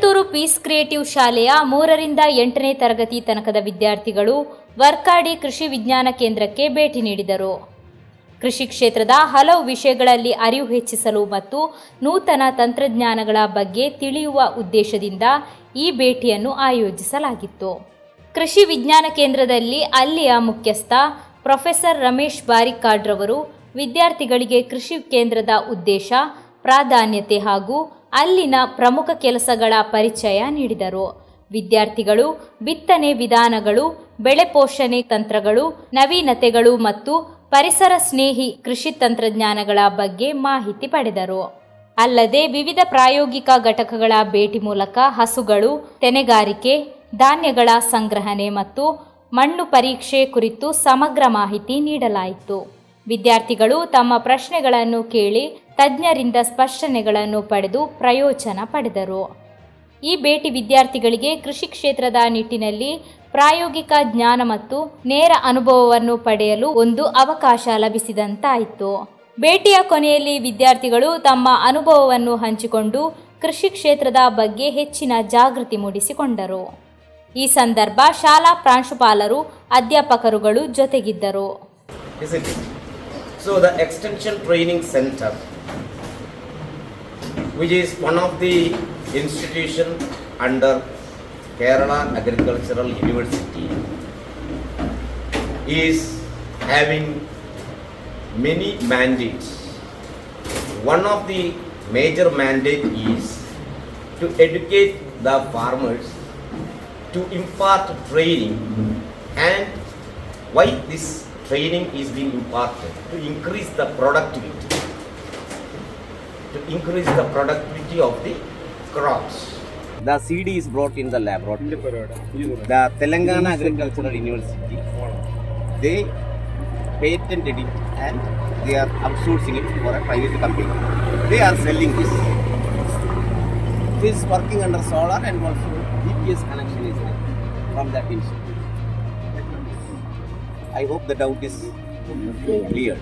Coimbatore piece creative ಶಾಲೆಯ 3ರಿಂದ 8ನೇ ತರಗತಿ ತನಕದ ವಿದ್ಯಾರ್ಥಿಗಳು ವರ್ಕಾಡಿ ಕೃಷಿ ವಿಜ್ಞಾನ ಕೇಂದ್ರಕ್ಕೆ ಭೇಟಿ ನೀಡಿದರು. ಕೃಷಿ ಕ್ಷೇತ್ರದ ಹಲವು ವಿಷಯಗಳಲ್ಲಿ ಅರಿವು ಹೆಚ್ಚಿಸಲು ಮತ್ತು ನೂತನ ತಂತ್ರಜ್ಞಾನಗಳ ಬಗ್ಗೆ ತಿಳಿಯುವ ಉದ್ದೇಶದಿಂದ ಈ ಭೇಟಿಯನ್ನು ಆಯೋಜಿಸಲಾಗಿತ್ತು. ಕೃಷಿ ವಿಜ್ಞಾನ ಕೇಂದ್ರದಲ್ಲಿ ಅಲ್ಲಿಯ ಮುಖ್ಯಸ್ಥ ಪ್ರೊಫೆಸರ್ ರಮೇಶ್ ಬಾರಿಕಾಡ್ರವರು ವಿದ್ಯಾರ್ಥಿಗಳಿಗೆ ಕೃಷಿ ಕೇಂದ್ರದ ಉದ್ದೇಶ, ಪ್ರಾಧಾನ್ಯತೆ ಹಾಗೂ ಅಲ್ಲಿನ ಪ್ರಮುಖ ಕೆಲಸಗಳ ಪರಿಚಯ ನೀಡಿದರು. ವಿದ್ಯಾರ್ಥಿಗಳು ಬಿತ್ತನೆ ವಿಧಾನಗಳು, ಬೆಳೆ ಪೋಷಣೆ ತಂತ್ರಗಳು, ನವೀನತೆಗಳು ಮತ್ತು ಪರಿಸರ ಸ್ನೇಹಿ ಕೃಷಿ ತಂತ್ರಜ್ಞಾನಗಳ ಬಗ್ಗೆ ಮಾಹಿತಿ ಪಡೆದರು. ಅಲ್ಲದೆ ವಿವಿಧ ಪ್ರಾಯೋಗಿಕ ಘಟಕಗಳ ಭೇಟಿ ಮೂಲಕ ಹಸುಗಳು, ತೆನೆಗಾರಿಕೆ, ಧಾನ್ಯಗಳ ಸಂಗ್ರಹಣೆ ಮತ್ತು ಮಣ್ಣು ಪರೀಕ್ಷೆ ಕುರಿತು ಸಮಗ್ರ ಮಾಹಿತಿ ನೀಡಲಾಯಿತು. ವಿದ್ಯಾರ್ಥಿಗಳು ತಮ್ಮ ಪ್ರಶ್ನೆಗಳನ್ನು ಕೇಳಿ ತಜ್ಞರಿಂದ ಸ್ಪಷ್ಟನೆಗಳನ್ನು ಪಡೆದು ಪ್ರಯೋಜನ ಪಡೆದರು. ಈ ಭೇಟಿ ವಿದ್ಯಾರ್ಥಿಗಳಿಗೆ ಕೃಷಿ ಕ್ಷೇತ್ರದ ನಿಟ್ಟಿನಲ್ಲಿ ಪ್ರಾಯೋಗಿಕ ಜ್ಞಾನ ಮತ್ತು ನೇರ ಅನುಭವವನ್ನು ಪಡೆಯಲು ಒಂದು ಅವಕಾಶ ಲಭಿಸಿದಂತಾಯಿತು. ಭೇಟಿಯ ಕೊನೆಯಲ್ಲಿ ವಿದ್ಯಾರ್ಥಿಗಳು ತಮ್ಮ ಅನುಭವವನ್ನು ಹಂಚಿಕೊಂಡು ಕೃಷಿ ಕ್ಷೇತ್ರದ ಬಗ್ಗೆ ಹೆಚ್ಚಿನ ಜಾಗೃತಿ ಮೂಡಿಸಿಕೊಂಡರು. ಈ ಸಂದರ್ಭ ಶಾಲಾ ಪ್ರಾಂಶುಪಾಲರು, ಅಧ್ಯಾಪಕರುಗಳು ಜೊತೆಗಿದ್ದರು. So the Extension Training Center, which is one of the institution under Kerala Agricultural University, is having many mandates. One of the major mandate is to educate the farmers, to impart training, and why this training is being imparted, to increase the productivity of the crops. The CD is brought in the laboratory. The Telangana Agricultural University, they patented it and they are outsourcing it for a private company. They are selling this. This is working under solar and also GPS connection is there from that institute. I hope the doubt is clear.